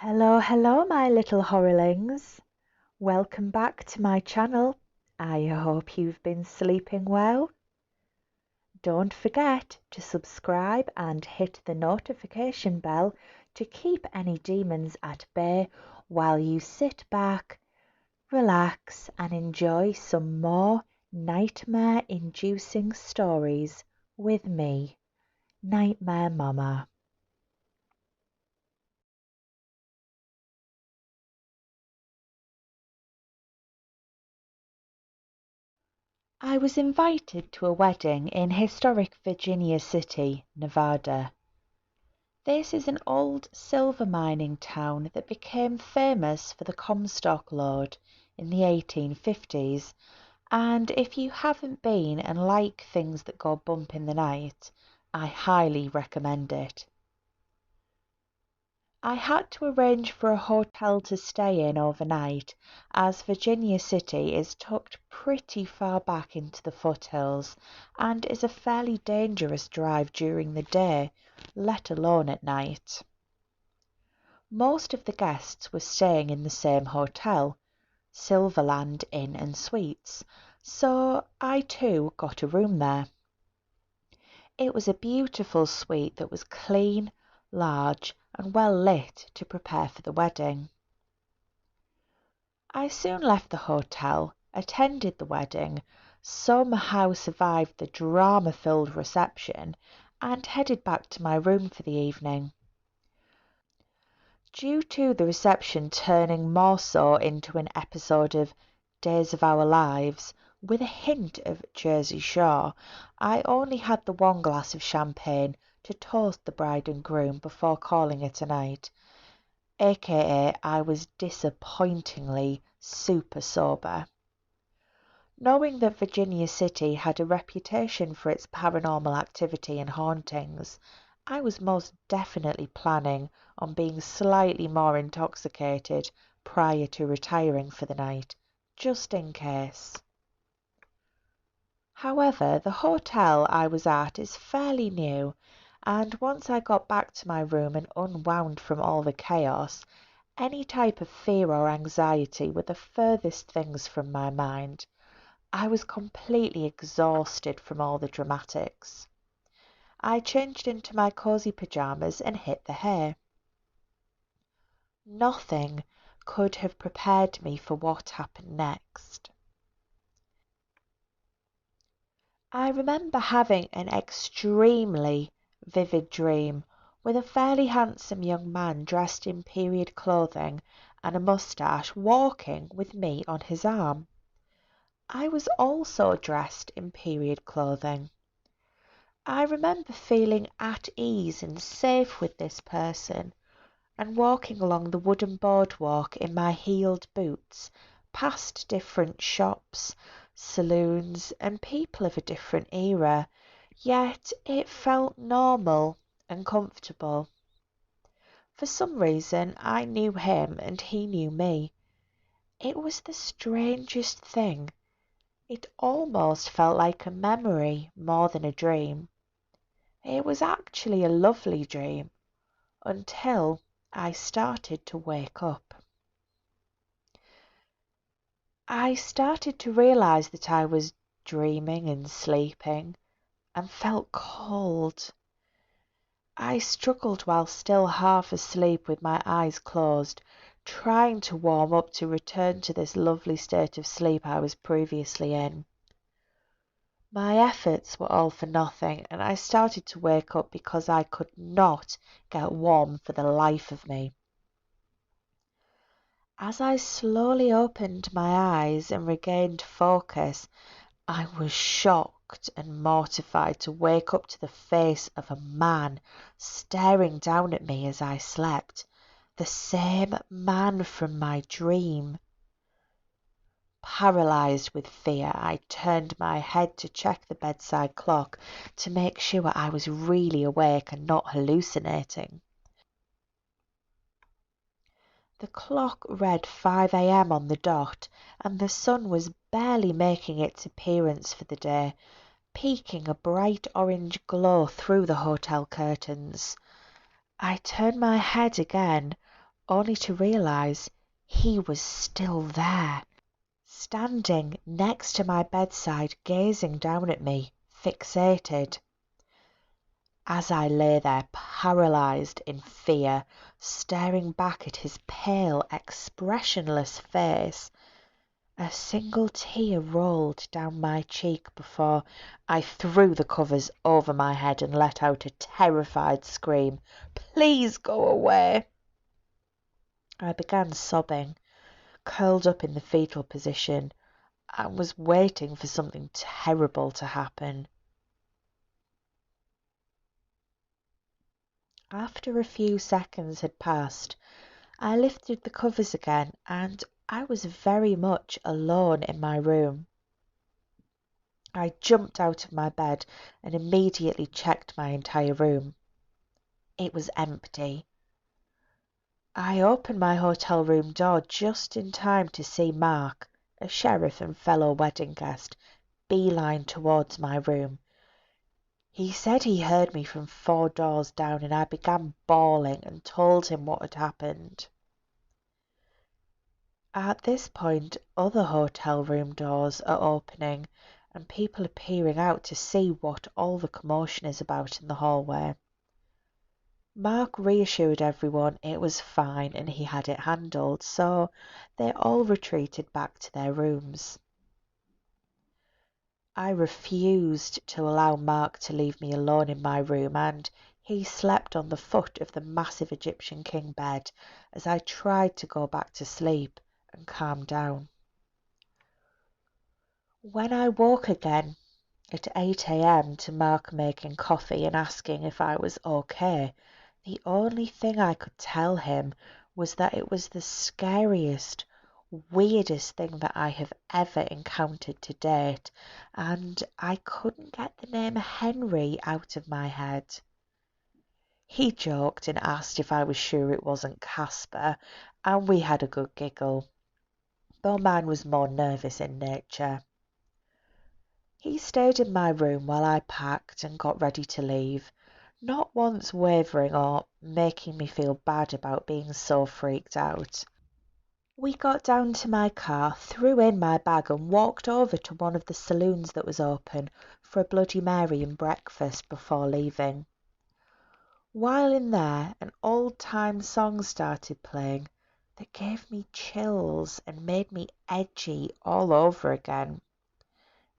Hello, my little horrorlings. Welcome back to my channel. I hope you've been sleeping well. Don't forget to subscribe and hit the notification bell to keep any demons at bay while you sit back, relax, and enjoy some more nightmare-inducing stories with me, Nightmare Mama. I was invited to a wedding in historic Virginia City, Nevada. This is an old silver mining town that became famous for the Comstock Lode in the 1850s, and if you haven't been and like things that go bump in the night, I highly recommend it. I had to arrange for a hotel to stay in overnight, as Virginia City is tucked pretty far back into the foothills and is a fairly dangerous drive during the day, let alone at night. Most of the guests were staying in the same hotel, Silverland Inn and Suites, so I too got a room there. It was a beautiful suite that was clean, large, and well lit to prepare for the wedding. I soon left the hotel, attended the wedding, somehow survived the drama-filled reception, and headed back to my room for the evening. Due to the reception turning more so into an episode of Days of Our Lives, with a hint of Jersey Shore, I only had the one glass of champagne to toast the bride and groom before calling it a night, aka I was disappointingly super sober. Knowing that Virginia City had a reputation for its paranormal activity and hauntings, I was most definitely planning on being slightly more intoxicated prior to retiring for the night, just in case. However, the hotel I was at is fairly new, and once I got back to my room and unwound from all the chaos, any type of fear or anxiety were the furthest things from my mind. I was completely exhausted from all the dramatics. I changed into my cozy pajamas and hit the hay. Nothing could have prepared me for what happened next. I remember having an extremely vivid dream with a fairly handsome young man dressed in period clothing and a moustache walking with me on his arm. I was also dressed in period clothing. I remember feeling at ease and safe with this person and walking along the wooden boardwalk in my heeled boots, past different shops, saloons, and people of a different era, yet it felt normal and comfortable. For some reason, I knew him and he knew me. It was the strangest thing. It almost felt like a memory more than a dream. It was actually a lovely dream until I started to wake up. I started to realize that I was dreaming and sleeping and felt cold. I struggled while still half asleep with my eyes closed, trying to warm up to return to this lovely state of sleep I was previously in. My efforts were all for nothing, and I started to wake up because I could not get warm for the life of me. As I slowly opened my eyes and regained focus, I was shocked and mortified to wake up to the face of a man staring down at me as I slept, the same man from my dream. Paralysed with fear, I turned my head to check the bedside clock to make sure I was really awake and not hallucinating. The clock read 5 a.m. on the dot, and the sun was barely making its appearance for the day, peeking a bright orange glow through the hotel curtains. I turned my head again, only to realise he was still there, standing next to my bedside, gazing down at me, fixated. As I lay there, paralysed in fear, staring back at his pale, expressionless face, a single tear rolled down my cheek before I threw the covers over my head and let out a terrified scream. "Please go away!" I began sobbing, curled up in the fetal position, and was waiting for something terrible to happen. After a few seconds had passed, I lifted the covers again, and I was very much alone in my room. I jumped out of my bed and immediately checked my entire room. It was empty. I opened my hotel room door just in time to see Mark, a sheriff and fellow wedding guest, beeline towards my room. He said he heard me from 4 doors down, and I began bawling and told him what had happened. At this point, other hotel room doors are opening and people are peering out to see what all the commotion is about in the hallway. Mark reassured everyone it was fine and he had it handled, so they all retreated back to their rooms. I refused to allow Mark to leave me alone in my room, and he slept on the foot of the massive Egyptian king bed as I tried to go back to sleep and calm down. When I woke again at 8 a.m. to Mark making coffee and asking if I was okay, the only thing I could tell him was that it was the scariest, weirdest thing that I have ever encountered to date, and I couldn't get the name Henry out of my head. He joked and asked if I was sure it wasn't Casper, and we had a good giggle, though mine was more nervous in nature. He stayed in my room while I packed and got ready to leave, not once wavering or making me feel bad about being so freaked out. We got down to my car, threw in my bag and walked over to one of the saloons that was open for a Bloody Mary and breakfast before leaving. While in there, an old-time song started playing that gave me chills and made me edgy all over again.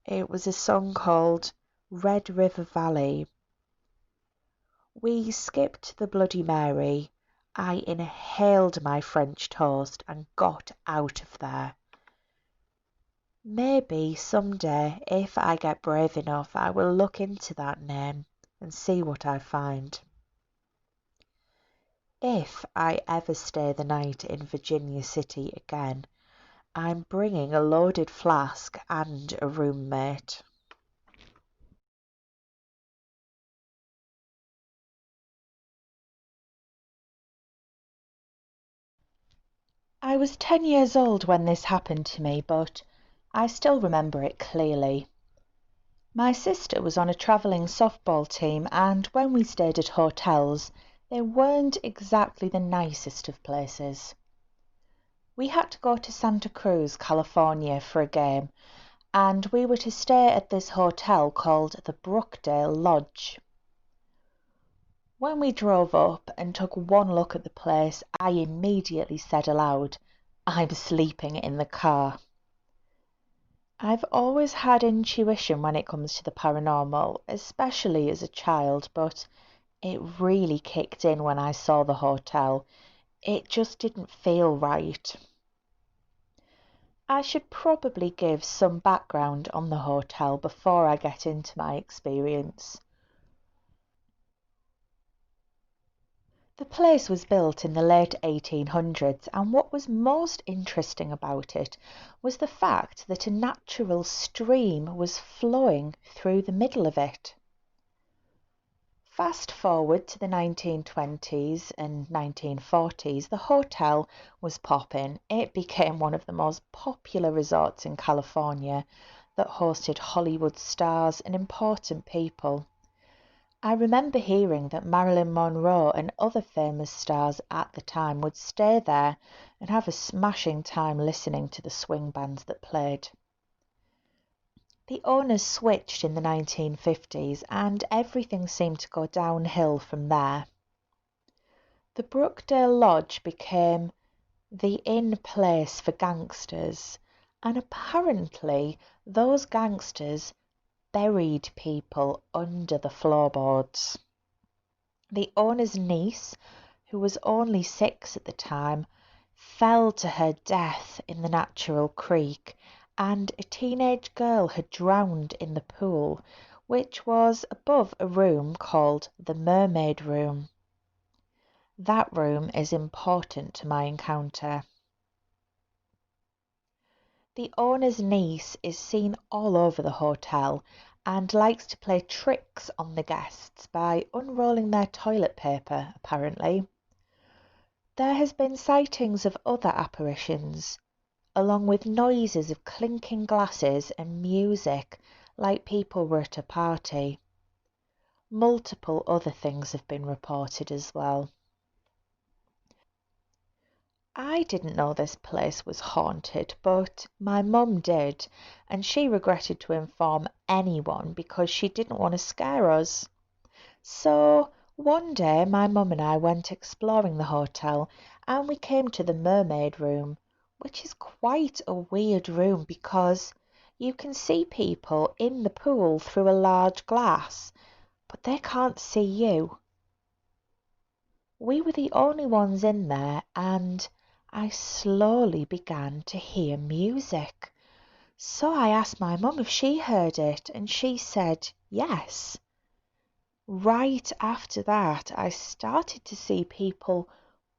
It was a song called Red River Valley. We skipped the Bloody Mary. I inhaled my French toast and got out of there. Maybe someday, if I get brave enough, I will look into that name and see what I find. If I ever stay the night in Virginia City again, I'm bringing a loaded flask and a roommate. I was 10 years old when this happened to me, but I still remember it clearly. My sister was on a travelling softball team, and when we stayed at hotels, they weren't exactly the nicest of places. We had to go to Santa Cruz, California for a game, and we were to stay at this hotel called the Brookdale Lodge. When we drove up and took one look at the place, I immediately said aloud, "I'm sleeping in the car." I've always had intuition when it comes to the paranormal, especially as a child, but it really kicked in when I saw the hotel. It just didn't feel right. I should probably give some background on the hotel before I get into my experience. The place was built in the late 1800s, and what was most interesting about it was the fact that a natural stream was flowing through the middle of it. Fast forward to the 1920s and 1940s, the hotel was popping. It became one of the most popular resorts in California that hosted Hollywood stars and important people. I remember hearing that Marilyn Monroe and other famous stars at the time would stay there and have a smashing time listening to the swing bands that played. The owners switched in the 1950s and everything seemed to go downhill from there. The Brookdale Lodge became the in place for gangsters, and apparently those gangsters buried people under the floorboards. The owner's niece, who was only 6 at the time, fell to her death in the natural creek, and a teenage girl had drowned in the pool, which was above a room called the Mermaid Room. That room is important to my encounter. The owner's niece is seen all over the hotel and likes to play tricks on the guests by unrolling their toilet paper, apparently. There has been sightings of other apparitions, along with noises of clinking glasses and music like people were at a party. Multiple other things have been reported as well. I didn't know this place was haunted, but my mum did, and she regretted to inform anyone because she didn't want to scare us. So one day my mum and I went exploring the hotel and we came to the Mermaid Room, which is quite a weird room because you can see people in the pool through a large glass, but they can't see you. We were the only ones in there, and I slowly began to hear music. So I asked my mum if she heard it, and she said yes. Right after that, I started to see people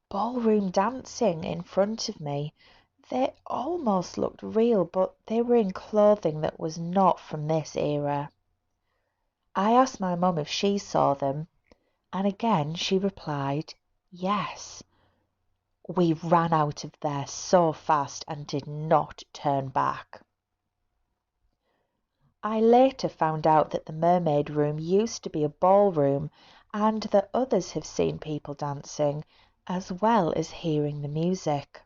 ballroom dancing in front of me. They almost looked real, but they were in clothing that was not from this era. I asked my mum if she saw them, and again she replied yes. We ran out of there so fast and did not turn back. I later found out that the Mermaid Room used to be a ballroom and that others have seen people dancing as well as hearing the music.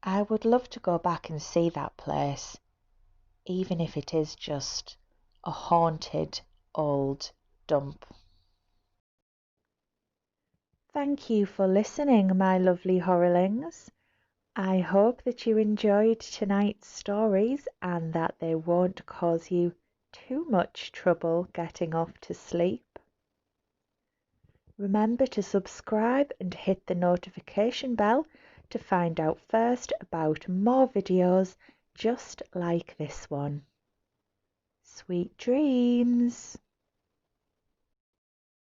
I would love to go back and see that place, even if it is just a haunted old dump. Thank you for listening, my lovely horrorlings. I hope that you enjoyed tonight's stories and that they won't cause you too much trouble getting off to sleep. Remember to subscribe and hit the notification bell to find out first about more videos just like this one. Sweet dreams!